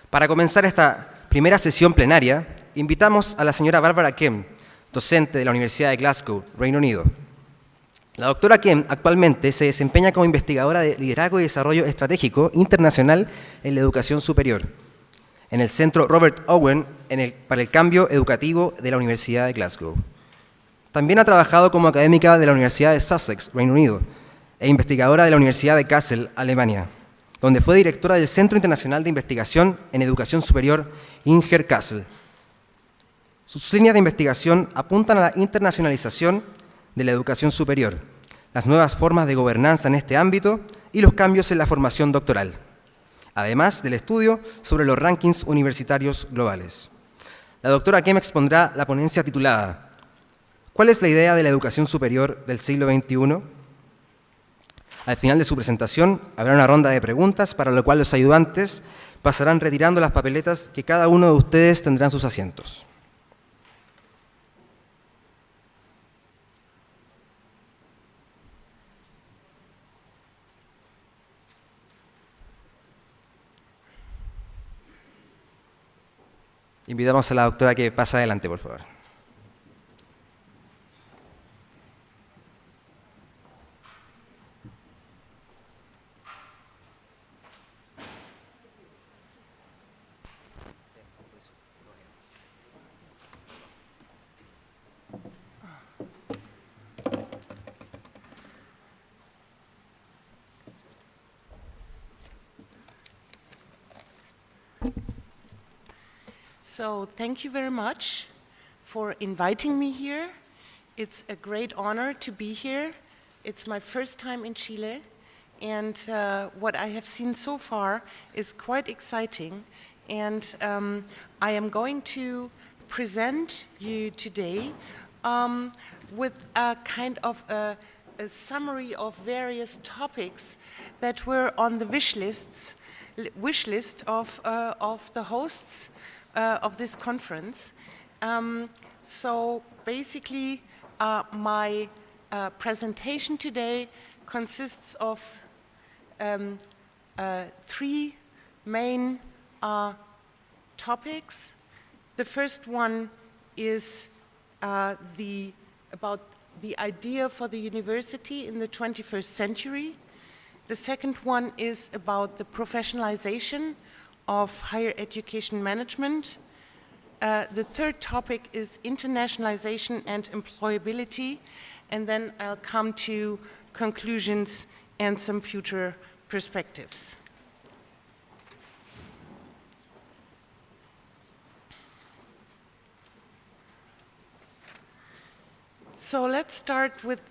Para comenzar esta primera sesión plenaria, invitamos a la señora Bárbara Kehm, docente de la Universidad de Glasgow, Reino Unido. La doctora Kehm actualmente se desempeña como investigadora de Liderazgo y Desarrollo Estratégico Internacional en la educación superior, en el Centro Robert Owen para el Cambio Educativo de la Universidad de Glasgow. También ha trabajado como académica de la Universidad de Sussex, Reino Unido, e investigadora de la Universidad de Kassel, Alemania, donde fue directora del Centro Internacional de Investigación en Educación Superior, Inger Kassel. Sus líneas de investigación apuntan a la internacionalización de la educación superior, las nuevas formas de gobernanza en este ámbito y los cambios en la formación doctoral, además del estudio sobre los rankings universitarios globales. La doctora Kehm expondrá la ponencia titulada ¿Cuál es la idea de la educación superior del siglo XXI? Al final de su presentación habrá una ronda de preguntas para lo cual los ayudantes pasarán retirando las papeletas que cada uno de ustedes tendrá en sus asientos. Invitamos a la doctora que pase adelante, por favor. So thank you very much for inviting me here. It's a great honor to be here. It's my first time in Chile, and what I have seen so far is quite exciting. And I am going to present you today with a kind of a summary of various topics that were on the wish list of the hosts of this conference. So basically, my presentation today consists of three main topics. The first one is about the idea for the university in the 21st century. The second one is about the professionalization of higher education management. The third topic is internationalization and employability, and then I'll come to conclusions and some future perspectives. So let's start with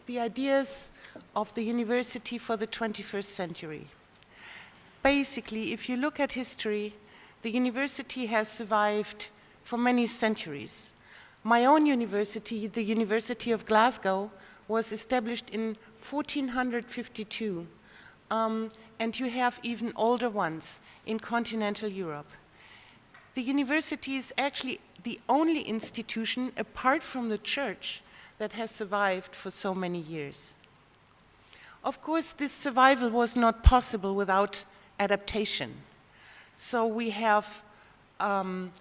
the ideas of the university for the 21st century. Basically, if you look at history, the university has survived for many centuries. My own university, the University of Glasgow, was established in 1452, and you have even older ones in continental Europe. The university is actually the only institution, apart from the church, that has survived for so many years. Of course, this survival was not possible without adaptation. So we have an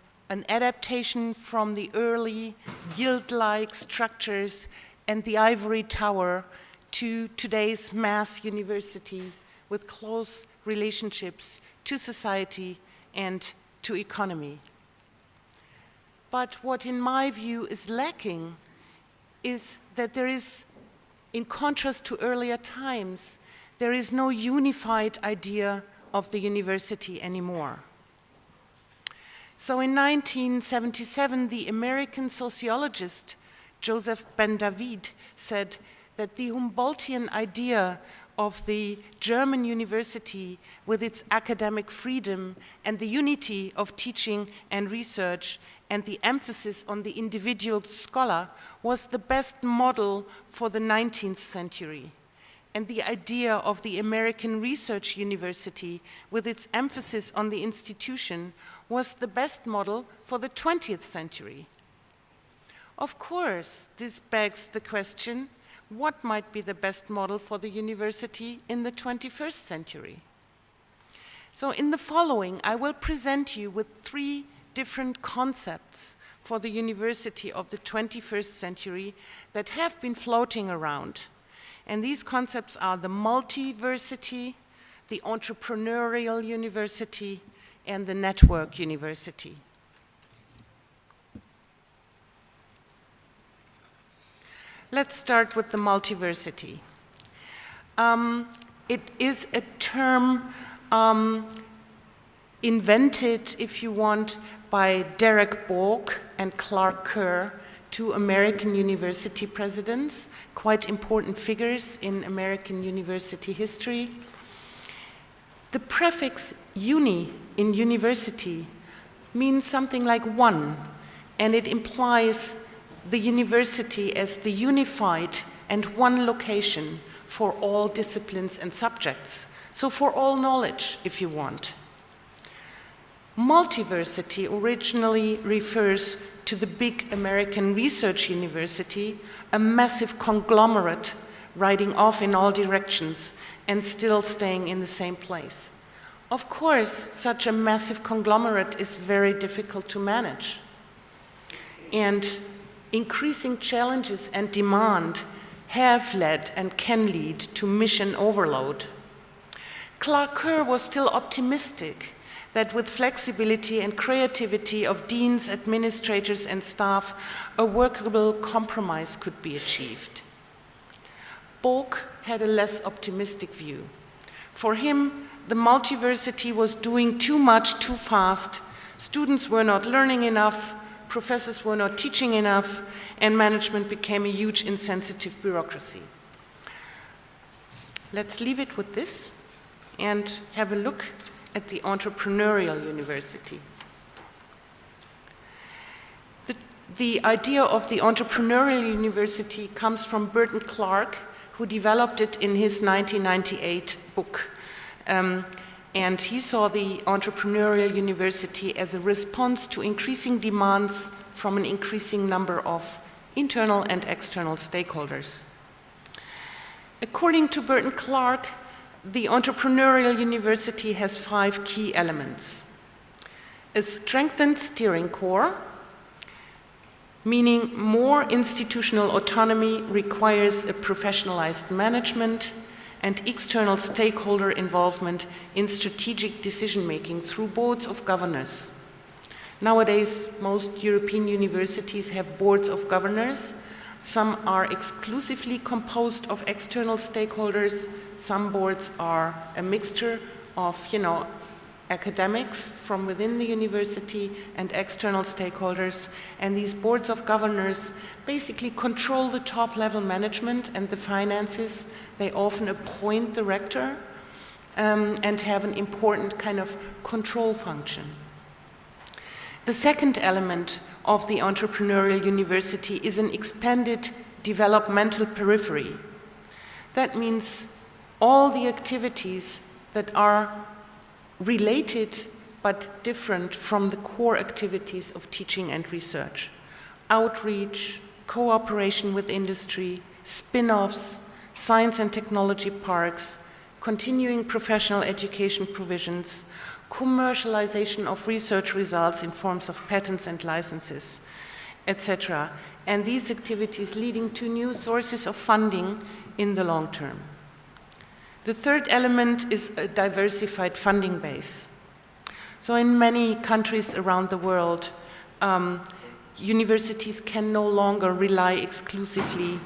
adaptation from the early guild-like structures and the ivory tower to today's mass university with close relationships to society and to economy. But what in my view is lacking is that there is, in contrast to earlier times, there is no unified idea of the university anymore. So in 1977, the American sociologist Joseph Ben David said that the Humboldtian idea of the German university with its academic freedom and the unity of teaching and research and the emphasis on the individual scholar was the best model for the 19th century. And the idea of the American Research University with its emphasis on the institution was the best model for the 20th century. Of course, this begs the question, what might be the best model for the university in the 21st century? So in the following, I will present you with 3 different concepts for the university of the 21st century that have been floating around. And these concepts are the multiversity, the entrepreneurial university, and the network university. Let's start with the multiversity. It is a term invented, if you want, by Derek Bork and Clark Kerr, 2 American university presidents, quite important figures in American university history. The prefix uni in university means something like one, and it implies the university as the unified and one location for all disciplines and subjects, so for all knowledge, if you want. Multiversity originally refers to the big American research university, a massive conglomerate riding off in all directions and still staying in the same place. Of course, such a massive conglomerate is very difficult to manage. And increasing challenges and demand have led and can lead to mission overload. Clark Kerr was still optimistic that with flexibility and creativity of deans, administrators, and staff, a workable compromise could be achieved. Bork had a less optimistic view. For him, the multiversity was doing too much too fast, students were not learning enough, professors were not teaching enough, and management became a huge insensitive bureaucracy. Let's leave it with this and have a look at the entrepreneurial university. The idea of the entrepreneurial university comes from Burton Clark, who developed it in his 1998 book. And he saw the entrepreneurial university as a response to increasing demands from an increasing number of internal and external stakeholders. According to Burton Clark, the entrepreneurial university has 5 key elements. A strengthened steering core, meaning more institutional autonomy requires a professionalized management and external stakeholder involvement in strategic decision-making through boards of governors. Nowadays, most European universities have boards of governors. Some are exclusively composed of external stakeholders. Some boards are a mixture of, academics from within the university and external stakeholders. And these boards of governors basically control the top-level management and the finances. They often appoint the rector and have an important kind of control function. The second element of the entrepreneurial university is an expanded developmental periphery. That means all the activities that are related but different from the core activities of teaching and research. Outreach, cooperation with industry, spin-offs, science and technology parks, continuing professional education provisions, commercialization of research results in forms of patents and licenses, etc. And these activities leading to new sources of funding in the long term. The third element is a diversified funding base. So in many countries around the world, universities can no longer rely exclusively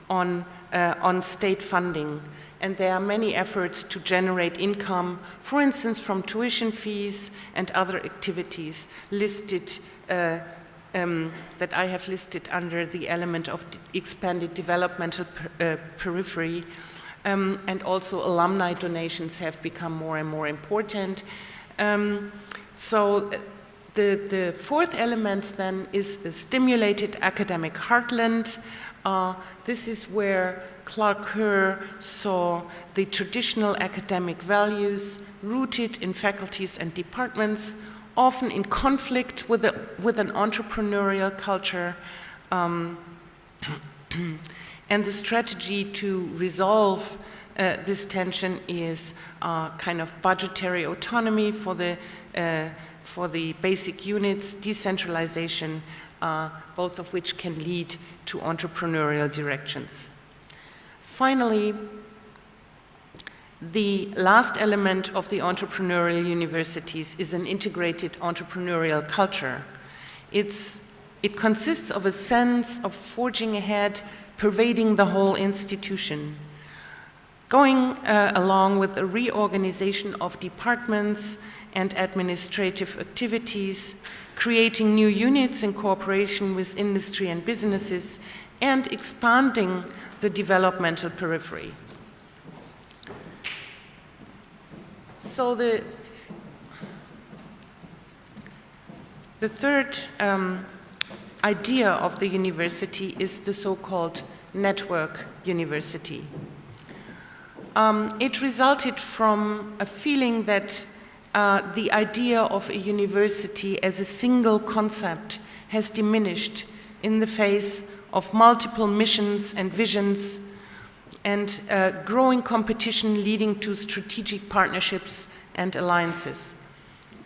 on state funding. And there are many efforts to generate income, for instance, from tuition fees and other activities listed that I have listed under the element of expanded developmental periphery. And also alumni donations have become more and more important. So the fourth element then is a stimulated academic heartland. This is where Clark Kerr saw the traditional academic values rooted in faculties and departments, often in conflict with an entrepreneurial culture, and the strategy to resolve this tension is kind of budgetary autonomy for the basic units, decentralization, both of which can lead to entrepreneurial directions. Finally, the last element of the entrepreneurial universities is an integrated entrepreneurial culture. It consists of a sense of forging ahead, pervading the whole institution, going along with the reorganization of departments and administrative activities, creating new units in cooperation with industry and businesses, and expanding the developmental periphery. So the third idea of the university is the so-called network university. It resulted from a feeling that the idea of a university as a single concept has diminished in the face of multiple missions and visions and growing competition leading to strategic partnerships and alliances.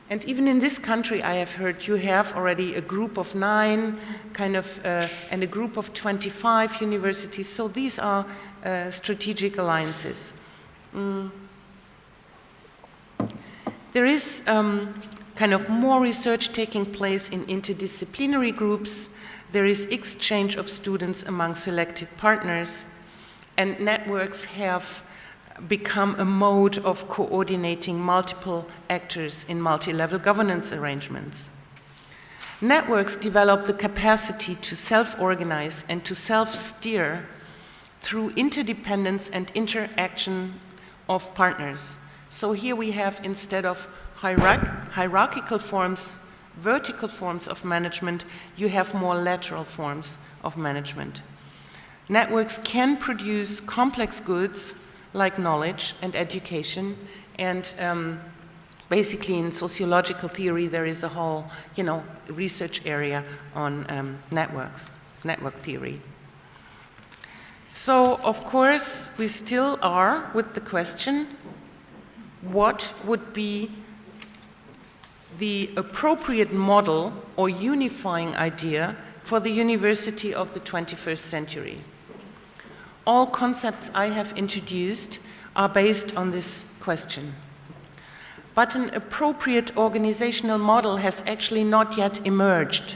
And even in this country, I have heard you have already a group of 9 and a group of 25 universities. So these are strategic alliances. There is kind of more research taking place in interdisciplinary groups. There is exchange of students among selected partners, and networks have become a mode of coordinating multiple actors in multi-level governance arrangements. Networks develop the capacity to self-organize and to self-steer through interdependence and interaction of partners. So here we have, instead of hierarchical forms, vertical forms of management, you have more lateral forms of management. Networks can produce complex goods like knowledge and education, and basically in sociological theory there is a whole, research area on network theory. So, of course, we still are with the question, what would be the appropriate model or unifying idea for the university of the 21st century? All concepts I have introduced are based on this question. But an appropriate organizational model has actually not yet emerged.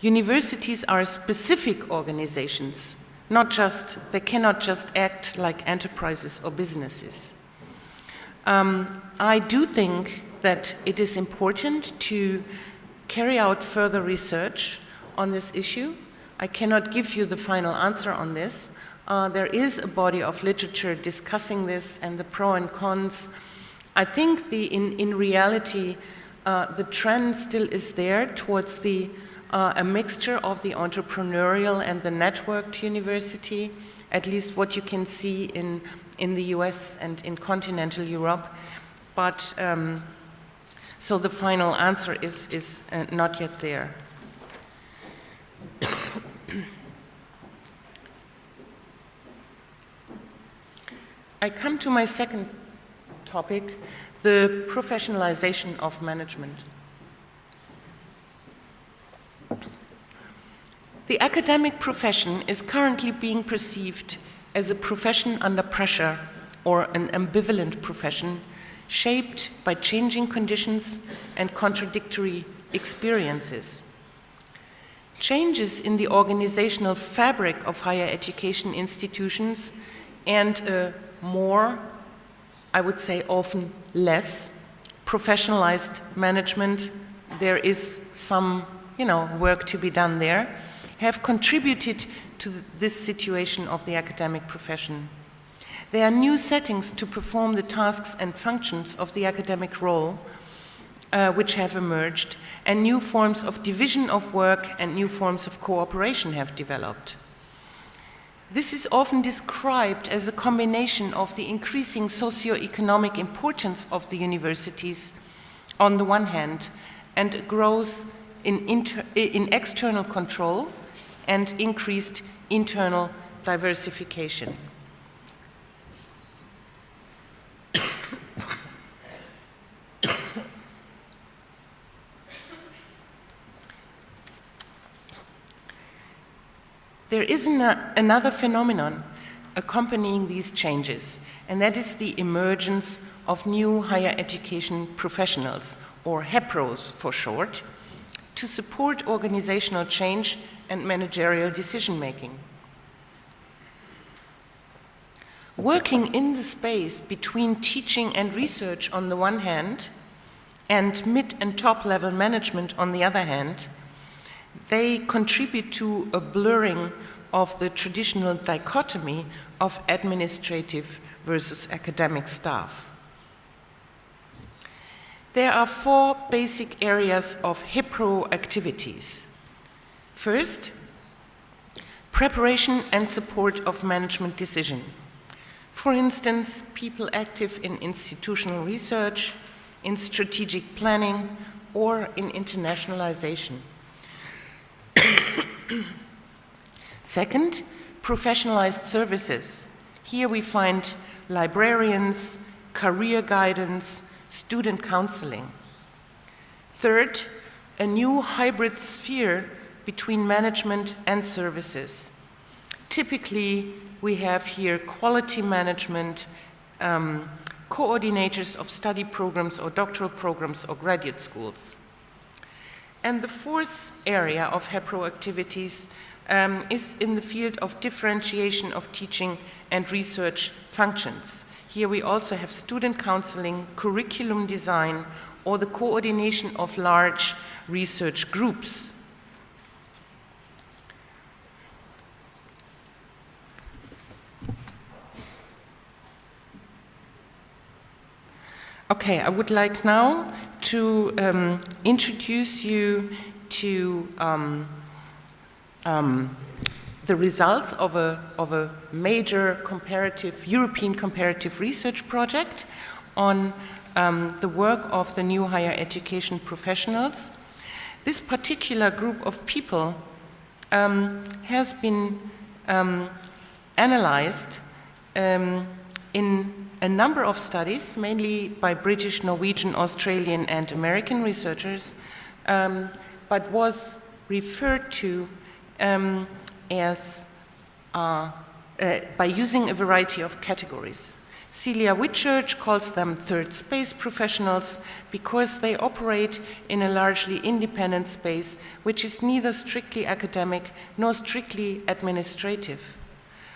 Universities are specific organizations, they cannot just act like enterprises or businesses. I do think that it is important to carry out further research on this issue. I cannot give you the final answer on this. There is a body of literature discussing this and the pros and cons. I think in reality, the trend still is there towards a mixture of the entrepreneurial and the networked university, at least what you can see in the US and in continental Europe. But so the final answer is not yet there. I come to my second topic, the professionalization of management. The academic profession is currently being perceived as a profession under pressure or an ambivalent profession shaped by changing conditions and contradictory experiences. Changes in the organizational fabric of higher education institutions and a more, I would say often less, professionalized management, there is some, work to be done there, have contributed to this situation of the academic profession. There are new settings to perform the tasks and functions of the academic role which have emerged, and new forms of division of work and new forms of cooperation have developed. This is often described as a combination of the increasing socio-economic importance of the universities on the one hand, and growth in external control and increased internal diversification. There is another phenomenon accompanying these changes, and that is the emergence of new higher education professionals, or HEPROs for short, to support organizational change and managerial decision-making. Working in the space between teaching and research on the one hand, and mid and top level management on the other hand, they contribute to a blurring of the traditional dichotomy of administrative versus academic staff. There are 4 basic areas of HEPRO activities. First, preparation and support of management decision. For instance, people active in institutional research, in strategic planning, or in internationalization. Second, professionalized services. Here we find librarians, career guidance, student counseling. Third, a new hybrid sphere between management and services. Typically, we have here quality management, coordinators of study programs or doctoral programs or graduate schools. And the 4th area of HEPRO activities is in the field of differentiation of teaching and research functions. Here we also have student counseling, curriculum design, or the coordination of large research groups. Okay, I would like now to introduce you to the results of a major European comparative research project on the work of the new higher education professionals. This particular group of people has been analyzed in a number of studies, mainly by British, Norwegian, Australian, and American researchers, but was referred to by using a variety of categories. Celia Whitchurch calls them third space professionals because they operate in a largely independent space, which is neither strictly academic nor strictly administrative.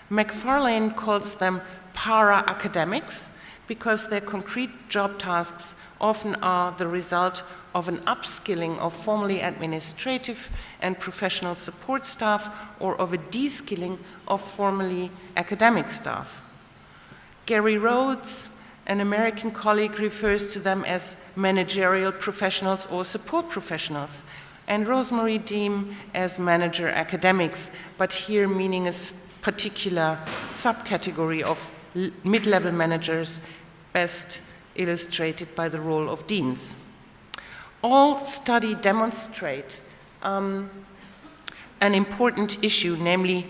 McFarlane calls them para-academics because their concrete job tasks often are the result of an upskilling of formerly administrative and professional support staff or of a de-skilling of formerly academic staff. Gary Rhodes, an American colleague, refers to them as managerial professionals or support professionals, and Rosemary Deem as manager academics, but here meaning a particular subcategory of mid-level managers, best illustrated by the role of deans. All studies demonstrate an important issue, namely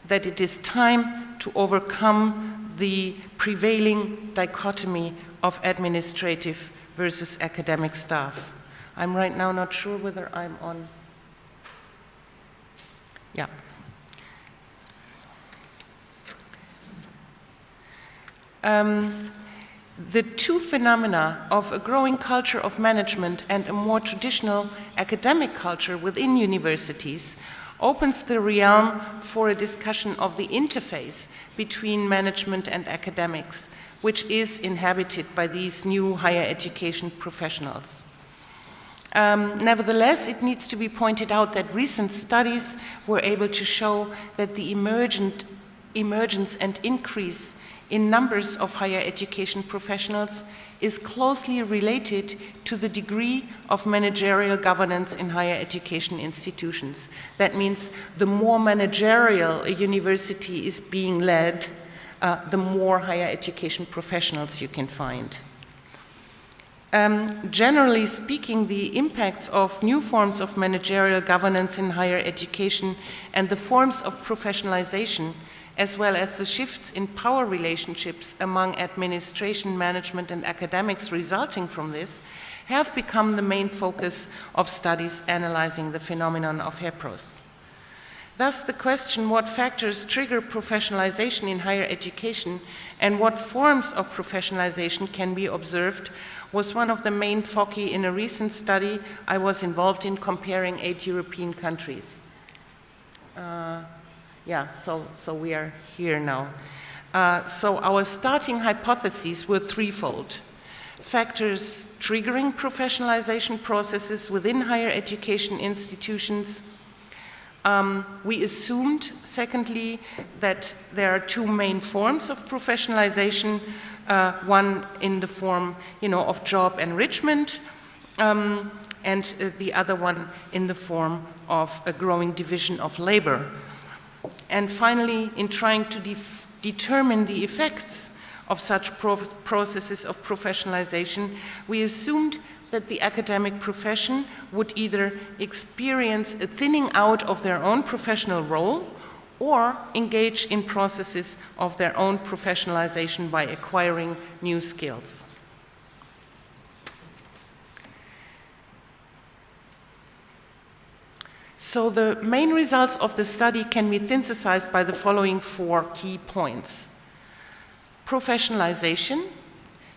that it is time to overcome the prevailing dichotomy of administrative versus academic staff. I'm right now not sure whether I'm on. Yeah. The 2 phenomena of a growing culture of management and a more traditional academic culture within universities opens the realm for a discussion of the interface between management and academics, which is inhabited by these new higher education professionals. Nevertheless, it needs to be pointed out that recent studies were able to show that the emergence and increase in numbers of higher education professionals is closely related to the degree of managerial governance in higher education institutions. That means the more managerial a university is being led, the more higher education professionals you can find. Generally speaking, the impacts of new forms of managerial governance in higher education and the forms of professionalization, as well as the shifts in power relationships among administration, management, and academics resulting from this, have become the main focus of studies analyzing the phenomenon of HEPROs. Thus, the question what factors trigger professionalization in higher education and what forms of professionalization can be observed was one of the main foci in a recent study I was involved in comparing 8 European countries. So we are here now. So our starting hypotheses were threefold. Factors triggering professionalization processes within higher education institutions. We assumed, secondly, that there are two main forms of professionalization, one in the form, of job enrichment, and the other one in the form of a growing division of labor. And finally, in trying to determine the effects of such processes of professionalization, we assumed that the academic profession would either experience a thinning out of their own professional role or engage in processes of their own professionalization by acquiring new skills. So the main results of the study can be synthesized by the following 4 key points. Professionalization,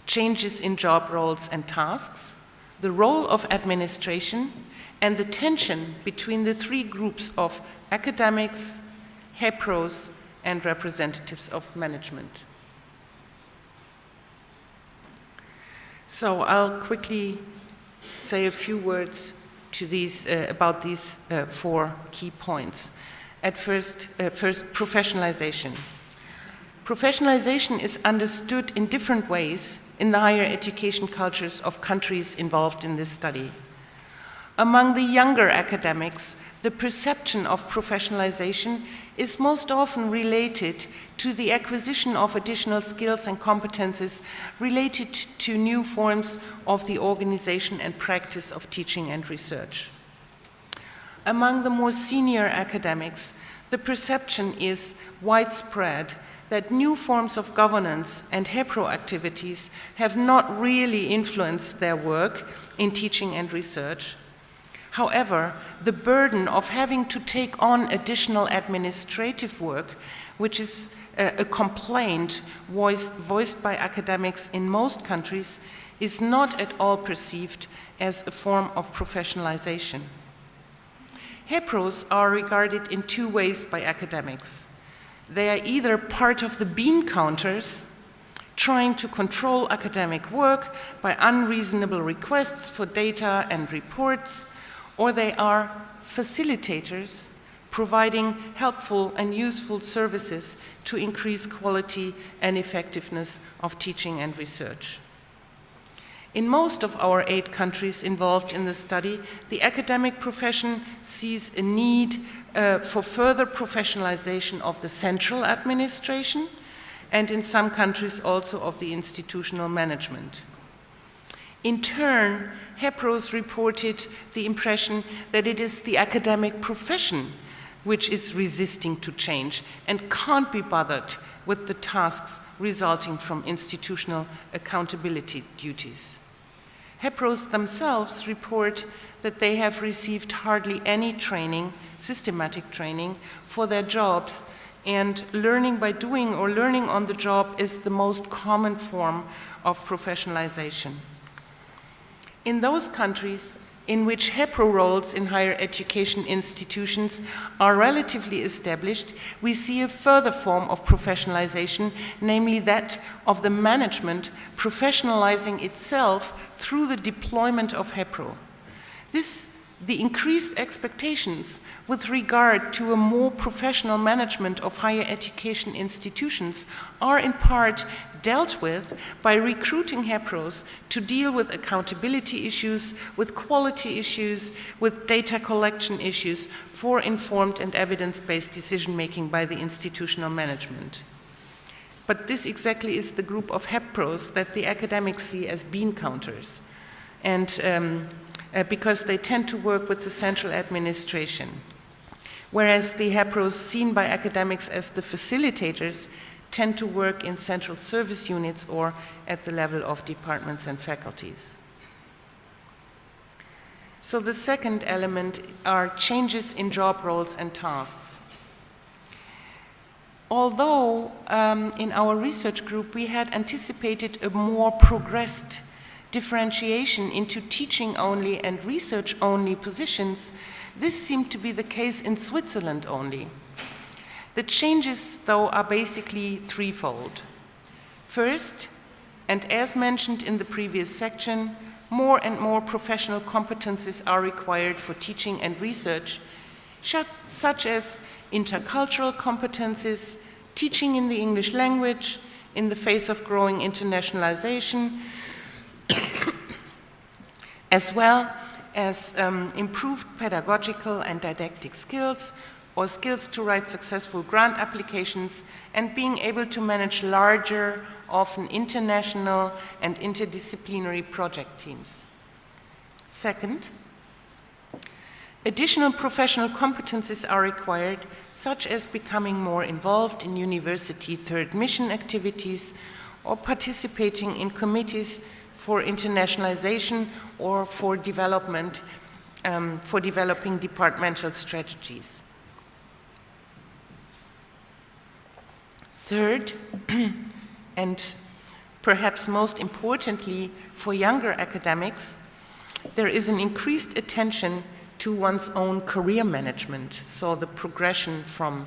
changes in job roles and tasks, the role of administration, and the tension between the 3 groups of academics, HEPROs, and representatives of management. So I'll quickly say a few words to about these 4 key points. At first, professionalization. Professionalization is understood in different ways in the higher education cultures of countries involved in this study. Among the younger academics, the perception of professionalization is most often related to the acquisition of additional skills and competences related to new forms of the organization and practice of teaching and research. Among the more senior academics, the perception is widespread that new forms of governance and HEPRO activities have not really influenced their work in teaching and research. However, the burden of having to take on additional administrative work, which is a complaint voiced by academics in most countries, is not at all perceived as a form of professionalization. HEPROs are regarded in 2 ways by academics. They are either part of the bean counters, trying to control academic work by unreasonable requests for data and reports, or they are facilitators, providing helpful and useful services to increase quality and effectiveness of teaching and research. In most of our 8 countries involved in the study, the academic profession sees a need for further professionalization of the central administration, and in some countries also of the institutional management. In turn, HEPROs reported the impression that it is the academic profession which is resisting to change and can't be bothered with the tasks resulting from institutional accountability duties. HEPROs themselves report that they have received hardly any training, systematic training, for their jobs, and learning by doing or learning on the job is the most common form of professionalization. In those countries in which HEPRO roles in higher education institutions are relatively established, we see a further form of professionalization, namely that of the management professionalizing itself through the deployment of HEPRO. The increased expectations with regard to a more professional management of higher education institutions are in part dealt with by recruiting HEPROs to deal with accountability issues, with quality issues, with data collection issues for informed and evidence-based decision-making by the institutional management. But this exactly is the group of HEPROs that the academics see as bean counters, and because they tend to work with the central administration. Whereas the HEPROs seen by academics as the facilitators tend to work in central service units or at the level of departments and faculties. So the second element are changes in job roles and tasks. Although in our research group we had anticipated a more progressed differentiation into teaching-only and research-only positions, this seemed to be the case in Switzerland only. The changes, though, are basically threefold. First, and as mentioned in the previous section, more and more professional competencies are required for teaching and research, such as intercultural competencies, teaching in the English language, in the face of growing internationalization, as well as improved pedagogical and didactic skills, or skills to write successful grant applications, and being able to manage larger, often international and interdisciplinary project teams. Second, additional professional competencies are required, such as becoming more involved in university third mission activities or participating in committees for internationalization or for development, for developing departmental strategies. Third, and perhaps most importantly for younger academics, there is an increased attention to one's own career management. So the progression from,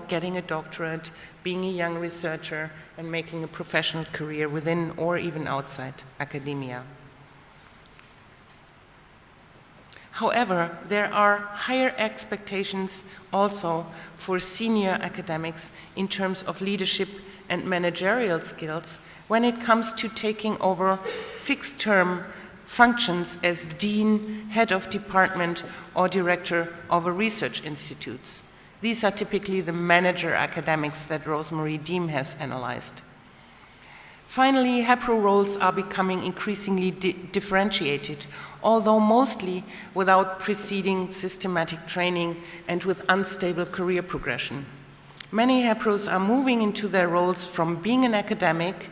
getting a doctorate, being a young researcher, and making a professional career within or even outside academia. However, there are higher expectations also for senior academics in terms of leadership and managerial skills when it comes to taking over fixed-term functions as dean, head of department, or director of a research institute. These are typically the manager academics that Rosemarie Diem has analyzed. Finally, HEPRO roles are becoming increasingly differentiated, although mostly without preceding systematic training and with unstable career progression. Many HEPROs are moving into their roles from being an academic.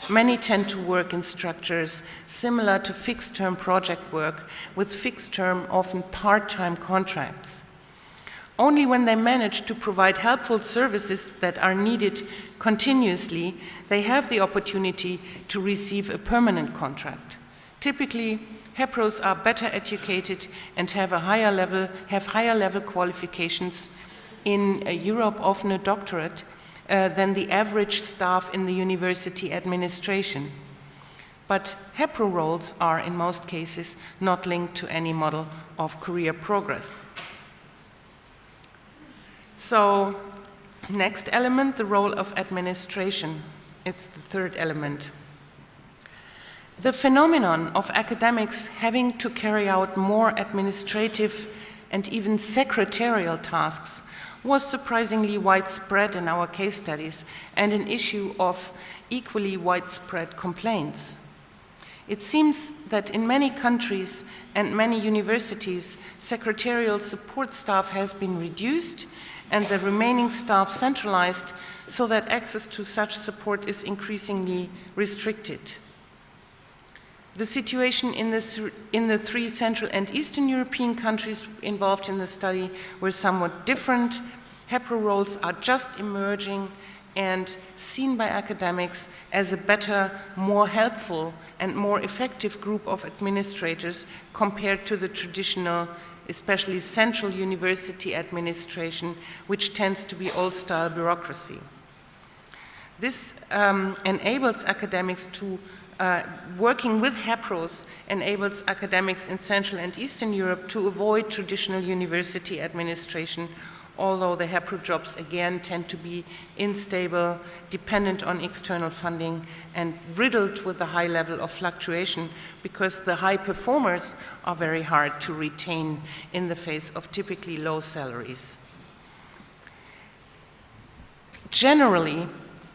Many tend to work in structures similar to fixed-term project work with fixed-term, often part-time contracts. Only when they manage to provide helpful services that are needed continuously, they have the opportunity to receive a permanent contract. Typically, HEPROs are better educated and have higher level qualifications in Europe, often a doctorate, than the average staff in the university administration. But HEPRO roles are, in most cases, not linked to any model of career progress. So, next element, the role of administration. It's the third element. The phenomenon of academics having to carry out more administrative and even secretarial tasks was surprisingly widespread in our case studies and an issue of equally widespread complaints. It seems that in many countries and many universities, secretarial support staff has been reduced and the remaining staff centralized so that access to such support is increasingly restricted. The situation in the three Central and Eastern European countries involved in the study were somewhat different. HEPRO roles are just emerging and seen by academics as a better, more helpful, and more effective group of administrators compared to the traditional, especially central university administration, which tends to be old-style bureaucracy. This enables academics to working with HEPROs enables academics in Central and Eastern Europe to avoid traditional university administration, although the HEPRO jobs again tend to be unstable, dependent on external funding, and riddled with a high level of fluctuation because the high performers are very hard to retain in the face of typically low salaries. Generally,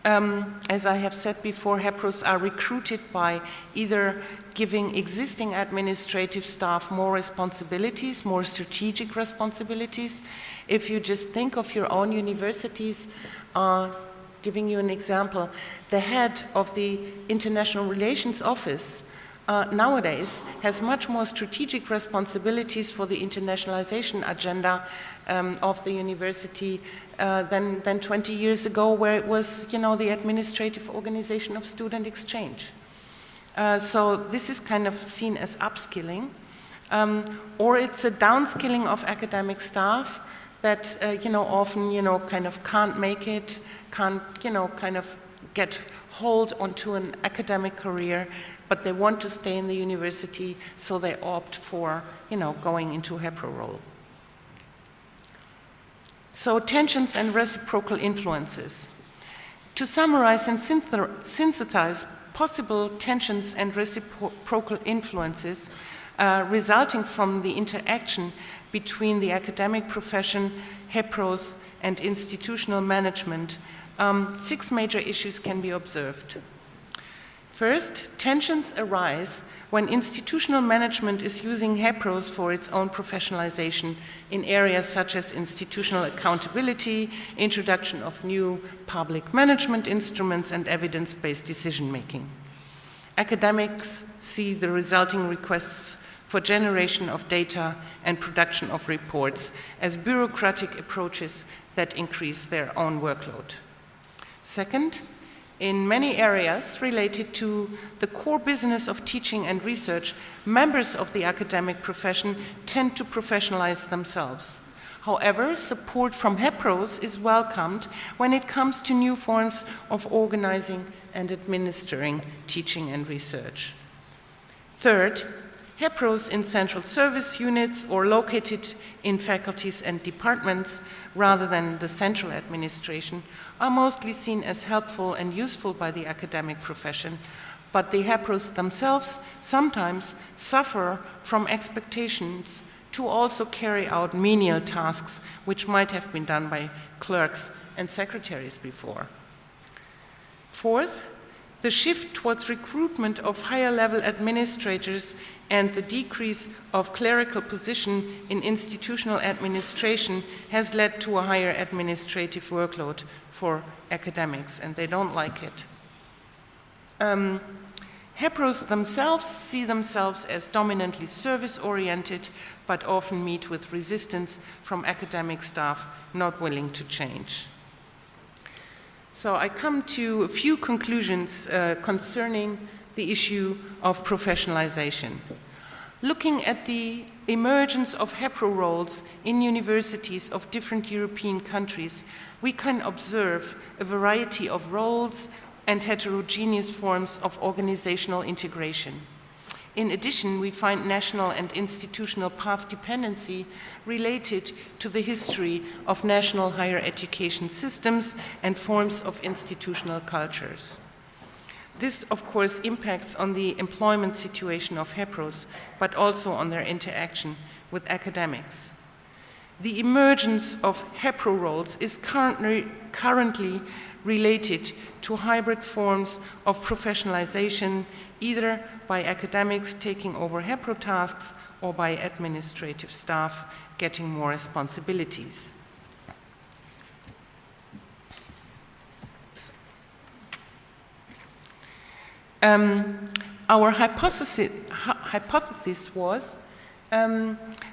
as I have said before, HEPROs are recruited by either giving existing administrative staff more responsibilities, more strategic responsibilities. If you just think of your own universities, giving you an example, the head of the International Relations Office nowadays has much more strategic responsibilities for the internationalization agenda of the university than 20 years ago, where it was, the administrative organization of student exchange. So this is kind of seen as upskilling, or it's a downskilling of academic staff that, often, kind of can't make it, can't, kind of get hold onto an academic career, but they want to stay in the university, so they opt for, going into a HEPRO role. So tensions and reciprocal influences. To summarize and synthesize possible tensions and reciprocal influences resulting from the interaction between the academic profession, HEPROs, and institutional management, 6 major issues can be observed. First, tensions arise when institutional management is using HEPROs for its own professionalization in areas such as institutional accountability, introduction of new public management instruments, and evidence-based decision-making. Academics see the resulting requests for generation of data and production of reports as bureaucratic approaches that increase their own workload. Second, in many areas related to the core business of teaching and research, members of the academic profession tend to professionalize themselves. However, support from HEPROs is welcomed when it comes to new forms of organizing and administering teaching and research. Third, HEPROs in central service units or located in faculties and departments rather than the central administration are mostly seen as helpful and useful by the academic profession, but the HEPROs themselves sometimes suffer from expectations to also carry out menial tasks which might have been done by clerks and secretaries before. Fourth, the shift towards recruitment of higher-level administrators and the decrease of clerical position in institutional administration has led to a higher administrative workload for academics, and they don't like it. HEPROs themselves see themselves as dominantly service-oriented, but often meet with resistance from academic staff not willing to change. So I come to a few conclusions concerning the issue of professionalization. Looking at the emergence of HEPRO roles in universities of different European countries, we can observe a variety of roles and heterogeneous forms of organizational integration. In addition, we find national and institutional path dependency related to the history of national higher education systems and forms of institutional cultures. This, of course, impacts on the employment situation of HEPROs, but also on their interaction with academics. The emergence of HEPRO roles is currently related to hybrid forms of professionalization, either by academics taking over HEPRO tasks or by administrative staff getting more responsibilities. Our hypothesis was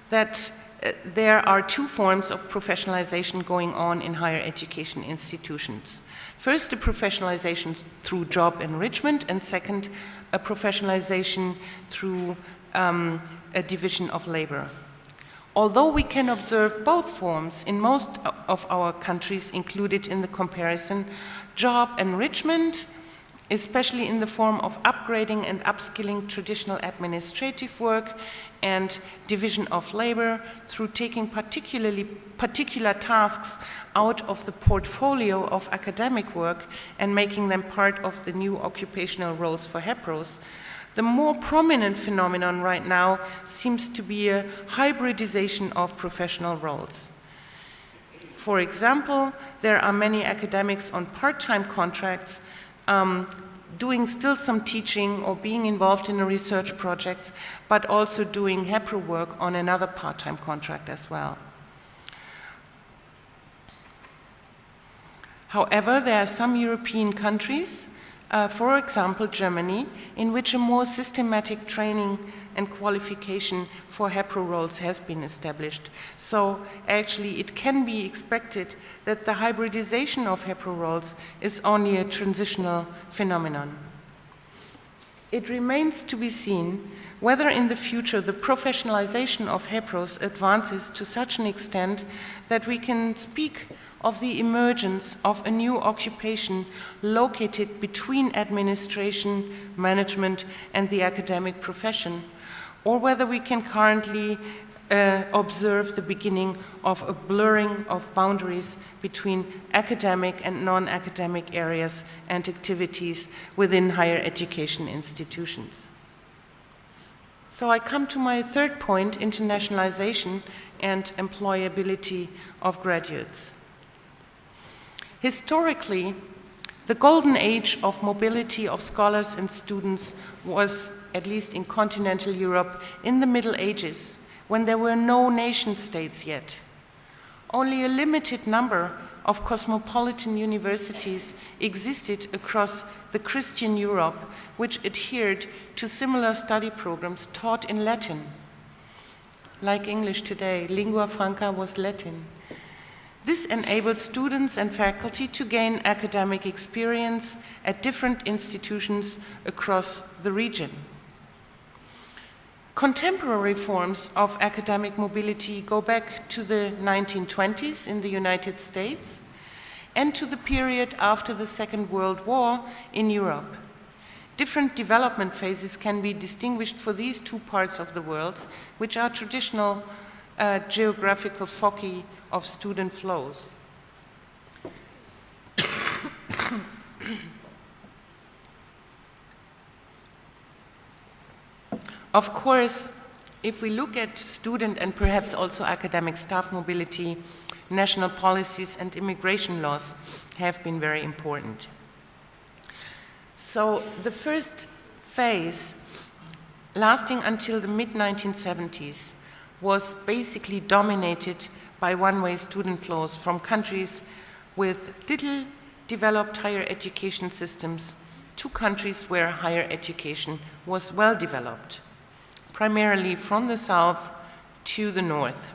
that there are 2 forms of professionalization going on in higher education institutions. First, a professionalization through job enrichment, and second, a professionalization through a division of labor. Although we can observe both forms in most of our countries included in the comparison, job enrichment, especially in the form of upgrading and upskilling traditional administrative work, and division of labor through taking particular tasks out of the portfolio of academic work and making them part of the new occupational roles for HEPROs. The more prominent phenomenon right now seems to be a hybridization of professional roles. For example, there are many academics on part-time contracts doing still some teaching or being involved in a research project, but also doing HEPRO work on another part-time contract as well. However, there are some European countries For example, Germany, in which a more systematic training and qualification for HEPRO roles has been established. So actually it can be expected that the hybridization of HEPRO roles is only a transitional phenomenon. It remains to be seen whether in the future the professionalization of HEPROs advances to such an extent that we can speak of the emergence of a new occupation located between administration, management, and the academic profession, or whether we can currently observe the beginning of a blurring of boundaries between academic and non-academic areas and activities within higher education institutions. So I come to my third point, internationalization and employability of graduates. Historically, the golden age of mobility of scholars and students was, at least in continental Europe, in the Middle Ages, when there were no nation states yet. Only a limited number of cosmopolitan universities existed across the Christian Europe, which adhered to similar study programs taught in Latin. Like English today, lingua franca was Latin. This enabled students and faculty to gain academic experience at different institutions across the region. Contemporary forms of academic mobility go back to the 1920s in the United States and to the period after the Second World War in Europe. Different development phases can be distinguished for these two parts of the world, which are traditional geographical foci of student flows. Of course, if we look at student and perhaps also academic staff mobility, national policies and immigration laws have been very important. So the first phase, lasting until the mid-1970s, was basically dominated by one-way student flows from countries with little developed higher education systems to countries where higher education was well developed, primarily from the south to the north.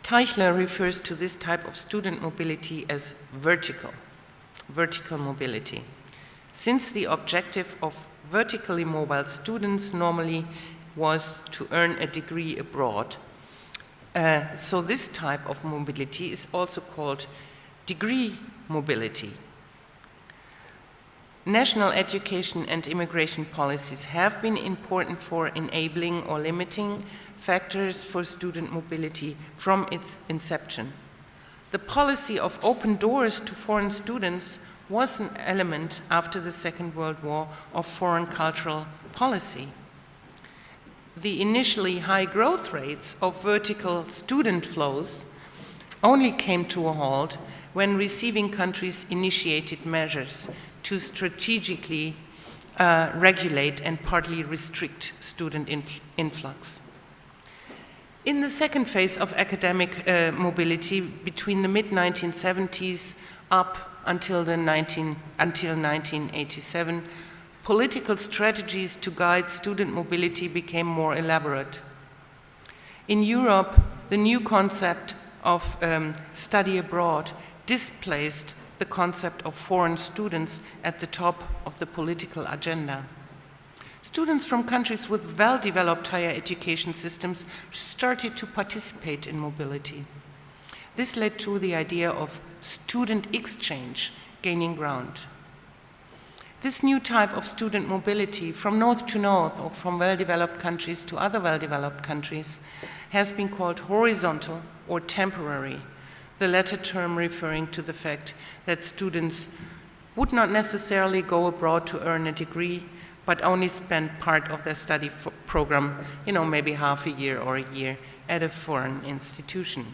Teichler refers to this type of student mobility as vertical mobility, since the objective of vertically mobile students normally was to earn a degree abroad. So this type of mobility is also called degree mobility. National education and immigration policies have been important for enabling or limiting factors for student mobility from its inception. The policy of open doors to foreign students was an element after the Second World War of foreign cultural policy. The initially high growth rates of vertical student flows only came to a halt when receiving countries initiated measures to strategically regulate and partly restrict student influx. In the second phase of academic mobility, between the mid-1970s up until 1987, political strategies to guide student mobility became more elaborate. In Europe, the new concept of study abroad displaced the concept of foreign students at the top of the political agenda. Students from countries with well-developed higher education systems started to participate in mobility. This led to the idea of student exchange gaining ground. This new type of student mobility from north to north or from well-developed countries to other well-developed countries has been called horizontal or temporary, the latter term referring to the fact that students would not necessarily go abroad to earn a degree, but only spend part of their study program, maybe half a year or a year at a foreign institution.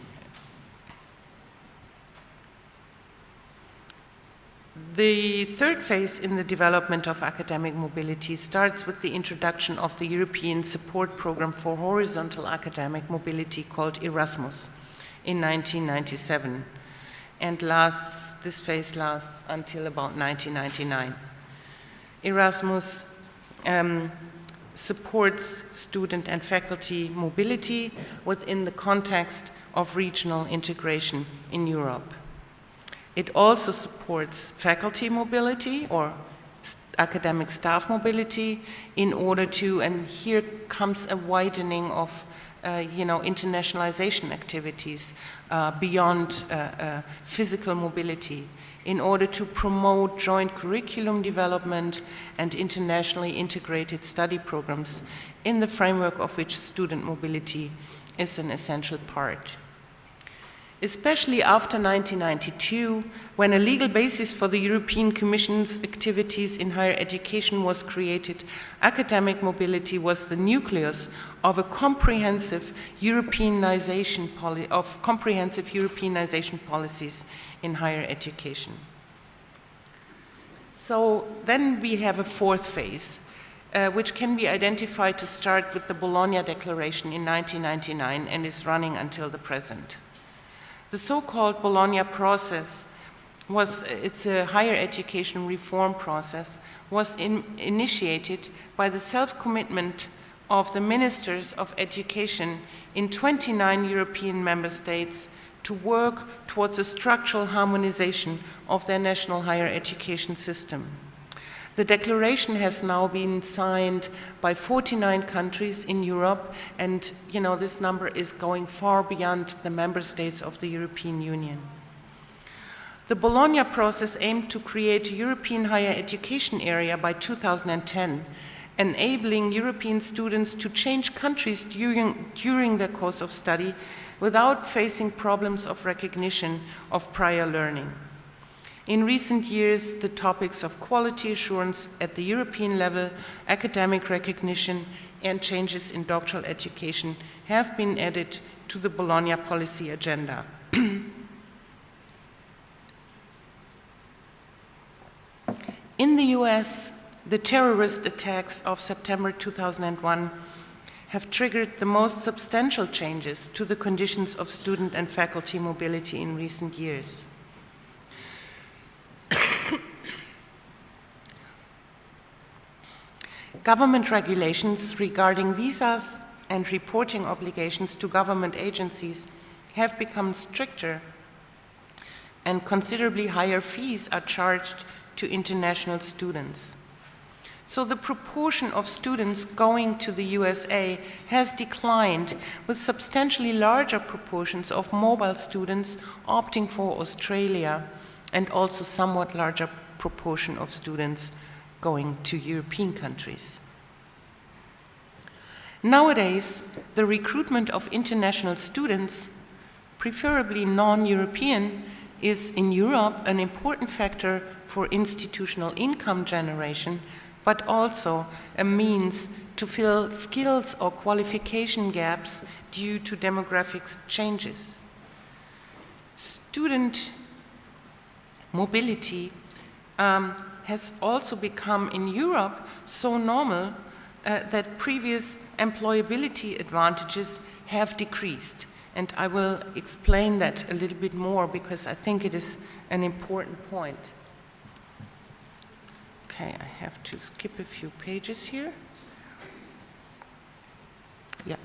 The third phase in the development of academic mobility starts with the introduction of the European Support Program for Horizontal Academic Mobility called Erasmus in 1997. and this phase lasts until about 1999. Erasmus supports student and faculty mobility within the context of regional integration in Europe. It also supports faculty mobility or academic staff mobility in order to, and here comes a widening of internationalization activities beyond physical mobility, in order to promote joint curriculum development and internationally integrated study programs, in the framework of which student mobility is an essential part. Especially after 1992, when a legal basis for the European Commission's activities in higher education was created, academic mobility was the nucleus of a comprehensive Europeanization policies in higher education. So then we have a fourth phase, which can be identified to start with the Bologna Declaration in 1999 and is running until the present. The so-called Bologna process it's a higher education reform process, was initiated by the self-commitment of the ministers of education in 29 European member states to work towards a structural harmonization of their national higher education system. The declaration has now been signed by 49 countries in Europe, and this number is going far beyond the member states of the European Union. The Bologna process aimed to create a European higher education area by 2010, enabling European students to change countries during their course of study without facing problems of recognition of prior learning. In recent years, the topics of quality assurance at the European level, academic recognition, and changes in doctoral education have been added to the Bologna policy agenda. In the US, the terrorist attacks of September 2001 have triggered the most substantial changes to the conditions of student and faculty mobility in recent years. Government regulations regarding visas and reporting obligations to government agencies have become stricter, and considerably higher fees are charged to international students. So the proportion of students going to the USA has declined, with substantially larger proportions of mobile students opting for Australia, and also somewhat larger proportion of students going to European countries. Nowadays, the recruitment of international students, preferably non-European, is in Europe an important factor for institutional income generation, but also a means to fill skills or qualification gaps due to demographic changes. Student mobility has also become in Europe so normal that previous employability advantages have decreased. And I will explain that a little bit more because I think it is an important point. Okay, I have to skip a few pages here. Yeah.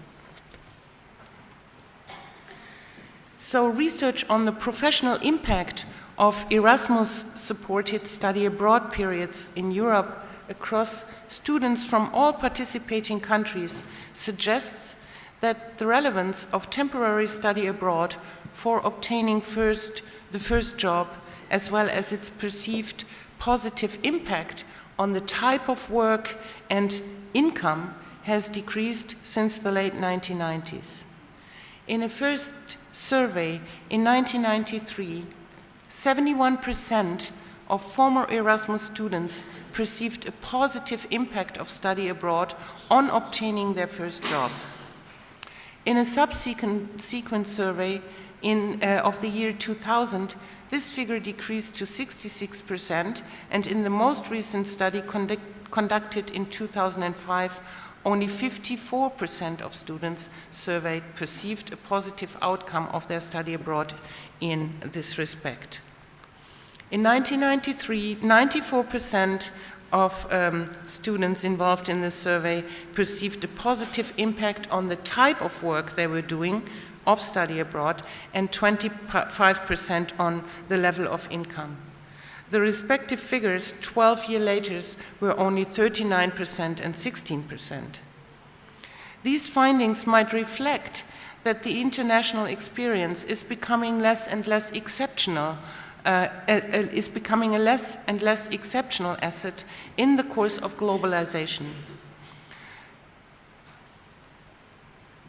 So research on the professional impact of Erasmus-supported study abroad periods in Europe across students from all participating countries suggests that the relevance of temporary study abroad for obtaining the first job, as well as its perceived positive impact on the type of work and income, has decreased since the late 1990s. In a first survey in 1993, 71% of former Erasmus students perceived a positive impact of study abroad on obtaining their first job. In a subsequent survey of the year 2000, this figure decreased to 66%, and in the most recent study conducted in 2005, Only 54% of students surveyed perceived a positive outcome of their study abroad in this respect. In 1993, 94% of students involved in this survey perceived a positive impact on the type of work they were doing of study abroad, and 25% on the level of income. The respective figures 12 years later were only 39% and 16%. These findings might reflect that the international experience is becoming less and less exceptional, is becoming a less and less exceptional asset in the course of globalization.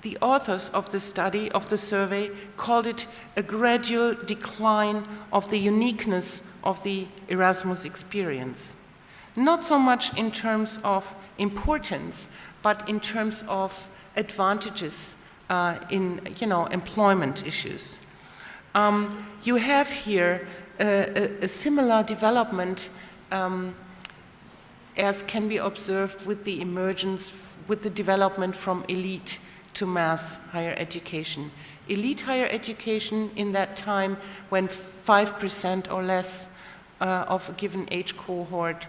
The authors of the study, of the survey, called it a gradual decline of the uniqueness of the Erasmus experience. Not so much in terms of importance, but in terms of advantages in employment issues. You have here a similar development as can be observed with the emergence, with the development from elite to mass higher education. Elite higher education in that time, when 5% or less of a given age cohort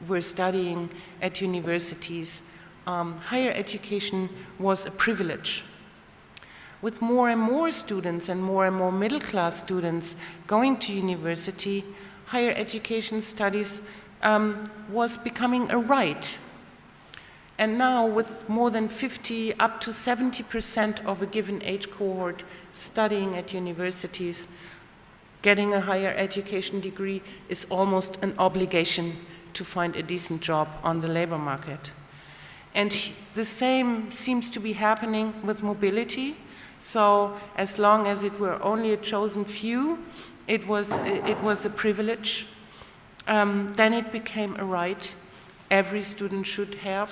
were studying at universities, higher education was a privilege. With more and more students and more middle-class students going to university, higher education studies was becoming a right. And now, with more than 50, up to 70% of a given age cohort studying at universities, getting a higher education degree is almost an obligation to find a decent job on the labor market. And the same seems to be happening with mobility. So as long as it were only a chosen few, it was a privilege. Then it became a right. Every student should have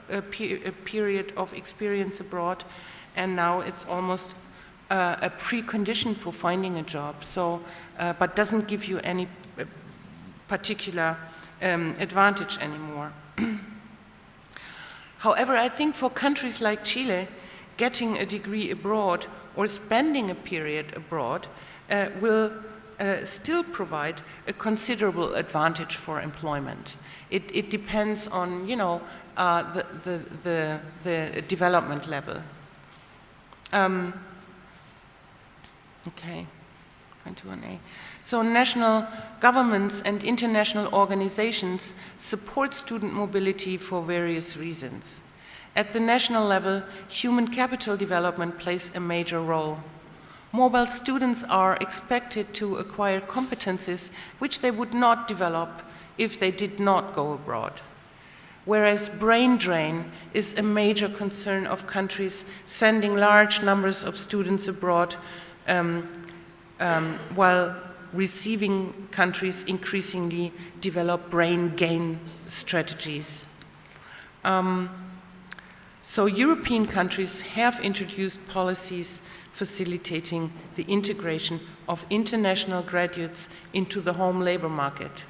a period of experience abroad, and now it's almost a precondition for finding a job. So, but doesn't give you any particular advantage anymore. However, I think for countries like Chile, getting a degree abroad or spending a period abroad will still provide a considerable advantage for employment. It depends on, the development level. Okay, 21A. So national governments and international organizations support student mobility for various reasons. At the national level, human capital development plays a major role. Mobile students are expected to acquire competencies which they would not develop if they did not go abroad. Whereas brain drain is a major concern of countries sending large numbers of students abroad, while receiving countries increasingly develop brain gain strategies. So European countries have introduced policies facilitating the integration of international graduates into the home labor market.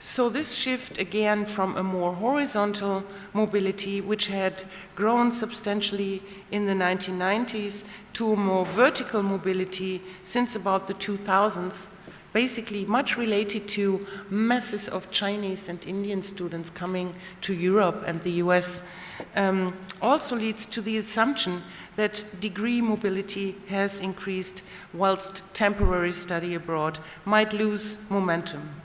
So this shift again from a more horizontal mobility, which had grown substantially in the 1990s, to a more vertical mobility since about the 2000s, basically much related to masses of Chinese and Indian students coming to Europe and the US, also leads to the assumption that degree mobility has increased whilst temporary study abroad might lose momentum.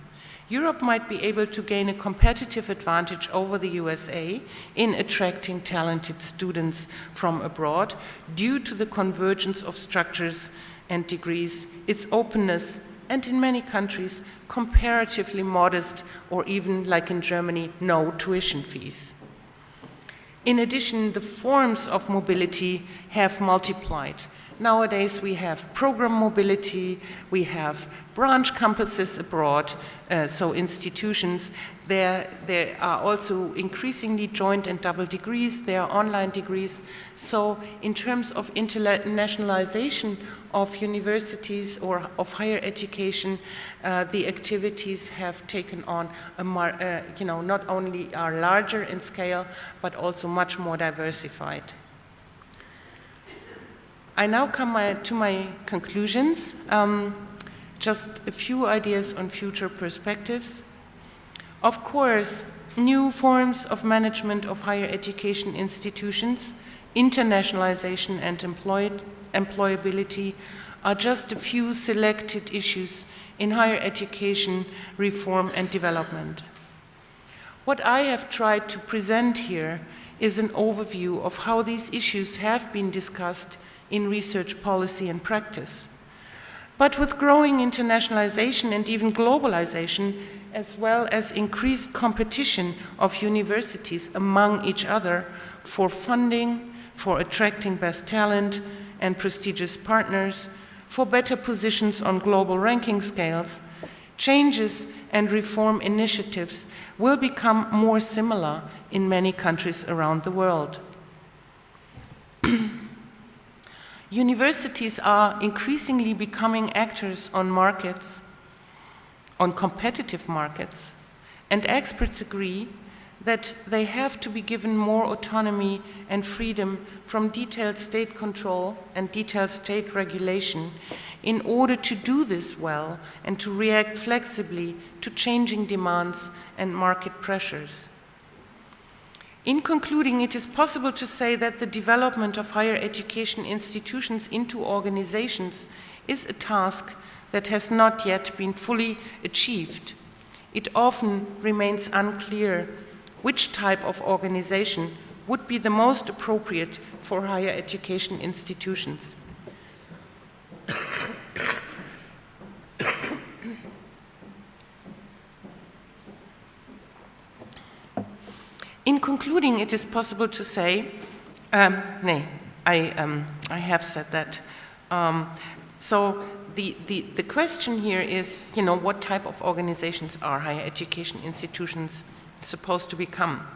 Europe might be able to gain a competitive advantage over the USA in attracting talented students from abroad due to the convergence of structures and degrees, its openness, and in many countries, comparatively modest or even, like in Germany, no tuition fees. In addition, the forms of mobility have multiplied. Nowadays we have program mobility, we have branch campuses abroad, so institutions. There are also increasingly joint and double degrees, there are online degrees. So in terms of internationalization of universities or of higher education, the activities have taken on not only are larger in scale, but also much more diversified. I now come to my conclusions. Just a few ideas on future perspectives. Of course, new forms of management of higher education institutions, internationalization and employability are just a few selected issues in higher education reform and development. What I have tried to present here is an overview of how these issues have been discussed in research policy and practice. But with growing internationalization and even globalization, as well as increased competition of universities among each other for funding, for attracting best talent and prestigious partners, for better positions on global ranking scales, changes and reform initiatives will become more similar in many countries around the world. Universities are increasingly becoming actors on markets, on competitive markets, and experts agree that they have to be given more autonomy and freedom from detailed state control and detailed state regulation in order to do this well and to react flexibly to changing demands and market pressures. In concluding, it is possible to say that the development of higher education institutions into organizations is a task that has not yet been fully achieved. It often remains unclear which type of organization would be the most appropriate for higher education institutions. In concluding, it is possible to say, I have said that. So the question here is, what type of organizations are higher education institutions supposed to become?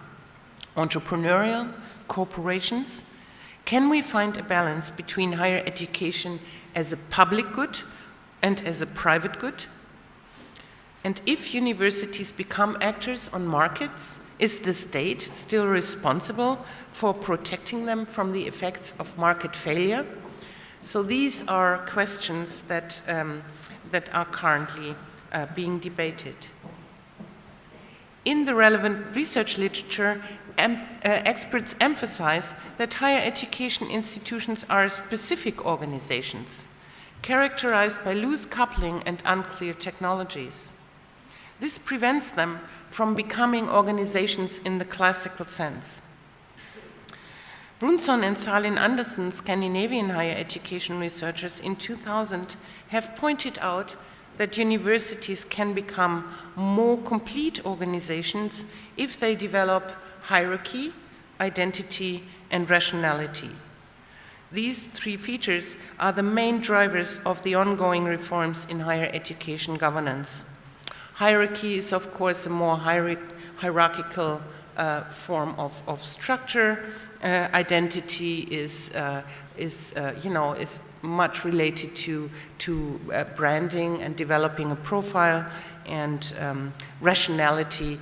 Entrepreneurial, corporations? Can we find a balance between higher education as a public good and as a private good? And if universities become actors on markets, is the state still responsible for protecting them from the effects of market failure? So these are questions that are currently being debated. In the relevant research literature, experts emphasize that higher education institutions are specific organizations, characterized by loose coupling and unclear technologies. This prevents them from becoming organizations in the classical sense. Brunson and Salin Andersen, Scandinavian higher education researchers in 2000, have pointed out that universities can become more complete organizations if they develop hierarchy, identity, and rationality. These three features are the main drivers of the ongoing reforms in higher education governance. Hierarchy is, of course, a more hierarchical form of structure. Identity is much related to branding and developing a profile, and rationality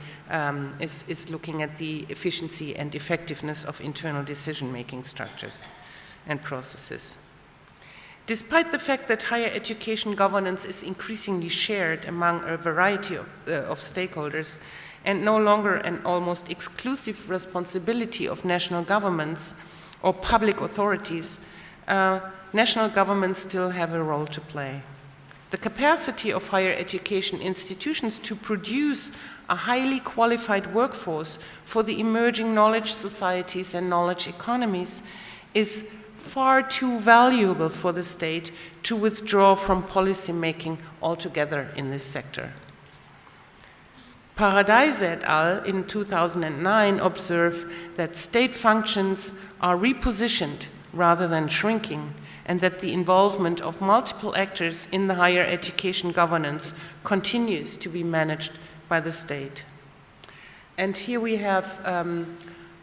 is looking at the efficiency and effectiveness of internal decision-making structures and processes. Despite the fact that higher education governance is increasingly shared among a variety of stakeholders and no longer an almost exclusive responsibility of national governments or public authorities, national governments still have a role to play. The capacity of higher education institutions to produce a highly qualified workforce for the emerging knowledge societies and knowledge economies is far too valuable for the state to withdraw from policy making altogether in this sector. Paradise et al. In 2009 observe that state functions are repositioned rather than shrinking, and that the involvement of multiple actors in the higher education governance continues to be managed by the state. And here we have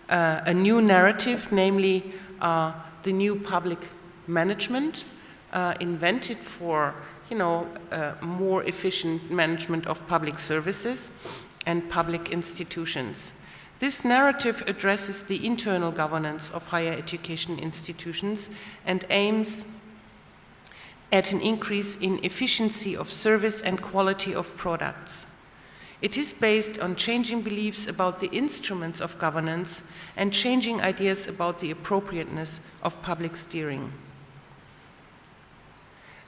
a new narrative, namely the new public management invented for, more efficient management of public services and public institutions. This narrative addresses the internal governance of higher education institutions and aims at an increase in efficiency of service and quality of products. It is based on changing beliefs about the instruments of governance and changing ideas about the appropriateness of public steering.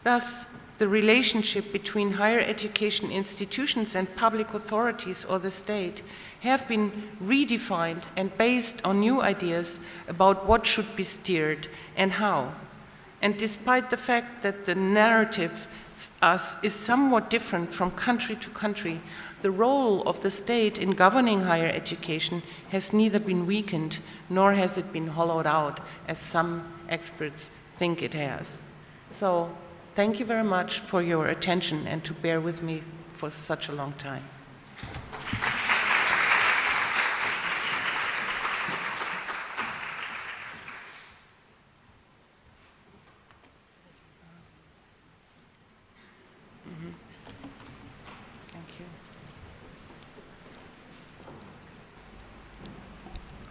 Thus, the relationship between higher education institutions and public authorities or the state have been redefined and based on new ideas about what should be steered and how. And despite the fact that the narrative is somewhat different from country to country, the role of the state in governing higher education has neither been weakened nor has it been hollowed out, as some experts think it has. So, thank you very much for your attention and to bear with me for such a long time.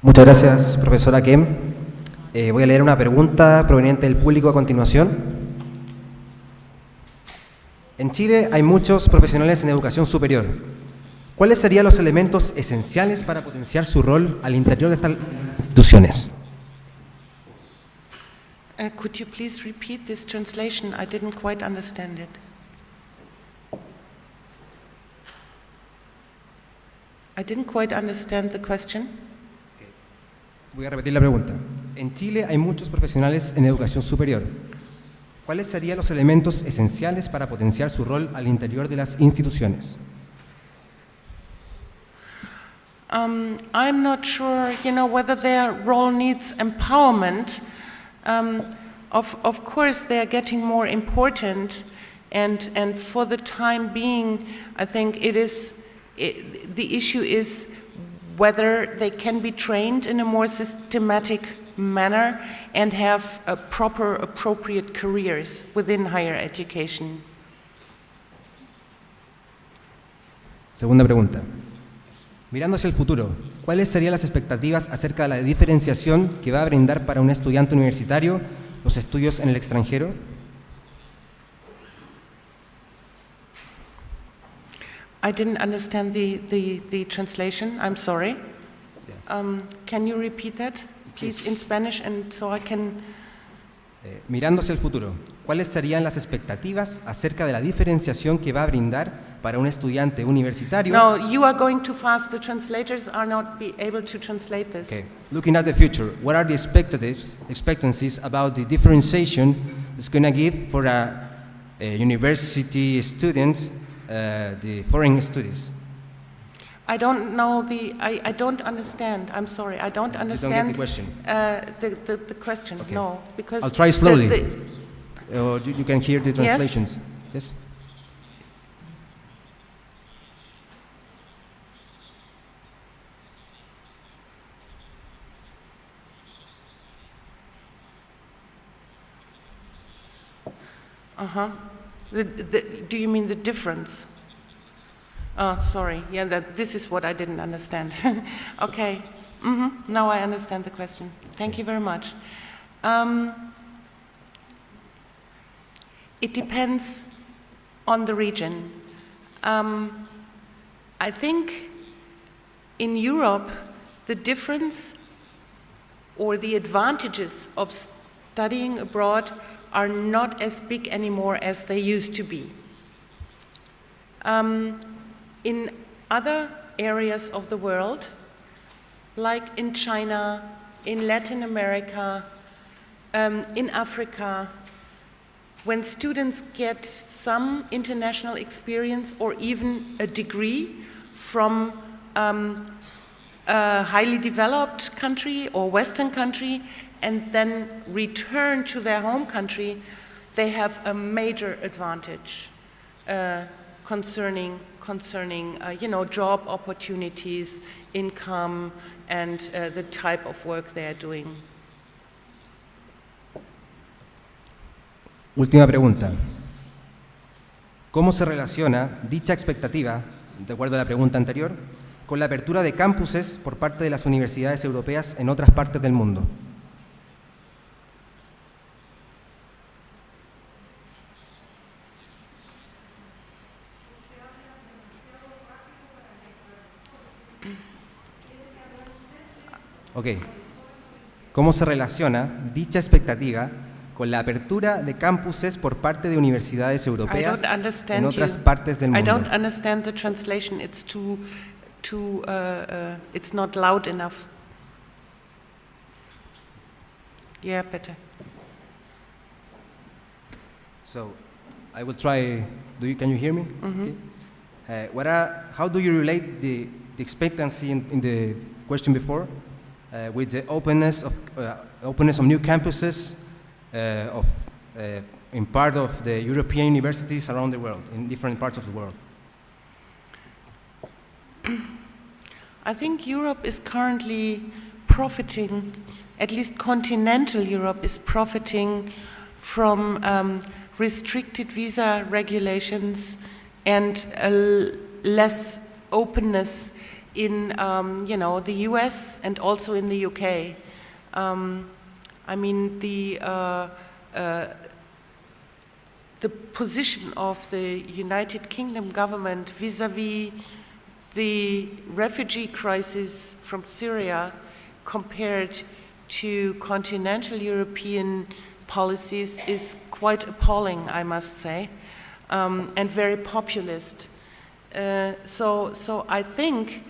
Muchas gracias, profesora Kehm. Voy a leer una pregunta proveniente del público a continuación. En Chile hay muchos profesionales en educación superior. ¿Cuáles serían los elementos esenciales para potenciar su rol al interior de estas instituciones? Could you please repeat this translation? I didn't quite understand it. I didn't quite understand the question. Voy a repetir la pregunta. En Chile hay muchos profesionales en educación superior. ¿Cuáles serían los elementos esenciales para potenciar su rol al interior de las instituciones? I'm not sure, whether their role needs empowerment. Of course, they are getting more important, and for the time being, I think the issue is whether they can be trained in a more systematic manner and have proper, appropriate careers within higher education. Segunda pregunta. Mirando hacia el futuro, ¿cuáles serían las expectativas acerca de la diferenciación que va a brindar para un estudiante universitario los estudios en el extranjero? I didn't understand the translation. I'm sorry. Yeah. Can you repeat that, please, in Spanish, and so I can... Mirando hacia el futuro, ¿cuáles serían las expectativas acerca de la diferenciación que va a brindar para un estudiante universitario? No, you are going too fast. The translators are not able to translate this. Okay. Looking at the future, what are the expectancies about the differentiation it's going to give for a university student, the foreign studies? I don't know I don't understand. I'm sorry. I don't understand. You don't get the question. The question. Okay. No, because I'll try slowly. You can hear the translations. Yes. Do you mean the difference? Oh, sorry. Yeah, this is what I didn't understand. Okay. Now I understand the question. Thank you very much. It depends on the region. I think in Europe, the difference or the advantages of studying abroad are not as big anymore as they used to be. In other areas of the world, like in China, in Latin America, in Africa, when students get some international experience or even a degree from a highly developed country or Western country and then return to their home country, they have a major advantage concerning job opportunities, income, and the type of work they are doing. Última pregunta. ¿Cómo se relaciona dicha expectativa, de acuerdo a la pregunta anterior, con la apertura de campuses por parte de las universidades europeas en otras partes del mundo? Ok. ¿Cómo se relaciona dicha expectativa con la apertura de campuses por parte de universidades europeas en otras partes del mundo? I don't understand the translation. It's it's not loud enough. Yeah, better. So, I will try. Can you hear me? Mm-hmm. Okay. How do you relate the expectancy in the question before with the openness of new campuses in part of the European universities around the world, in different parts of the world? I think Europe is currently profiting, at least continental Europe is profiting from restricted visa regulations and less openness in the US and also in the UK. I mean, the position of the United Kingdom government vis-à-vis the refugee crisis from Syria compared to continental European policies is quite appalling, I must say, and very populist. So I think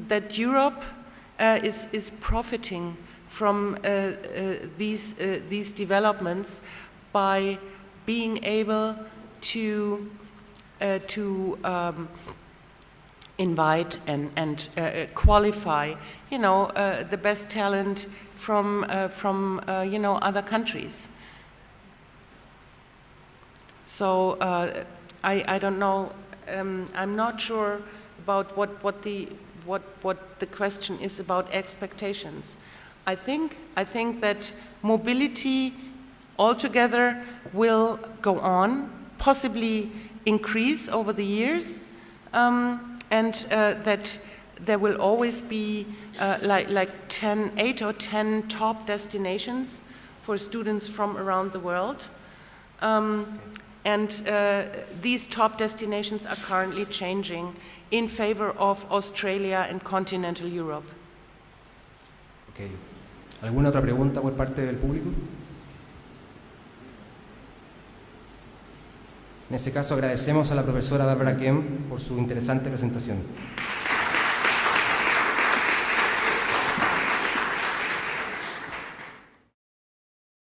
that Europe is profiting from these developments by being able to invite and qualify, the best talent from other countries. So I don't know. I'm not sure about what the question is about expectations. I think that mobility altogether will go on, possibly increase over the years, and that there will always be like 8 or 10 top destinations for students from around the world. And these top destinations are currently changing in favor of Australia and continental Europe. Okay. ¿Alguna otra pregunta por parte del público? En ese caso agradecemos a la profesora Bárbara Kehm por su interesante presentación.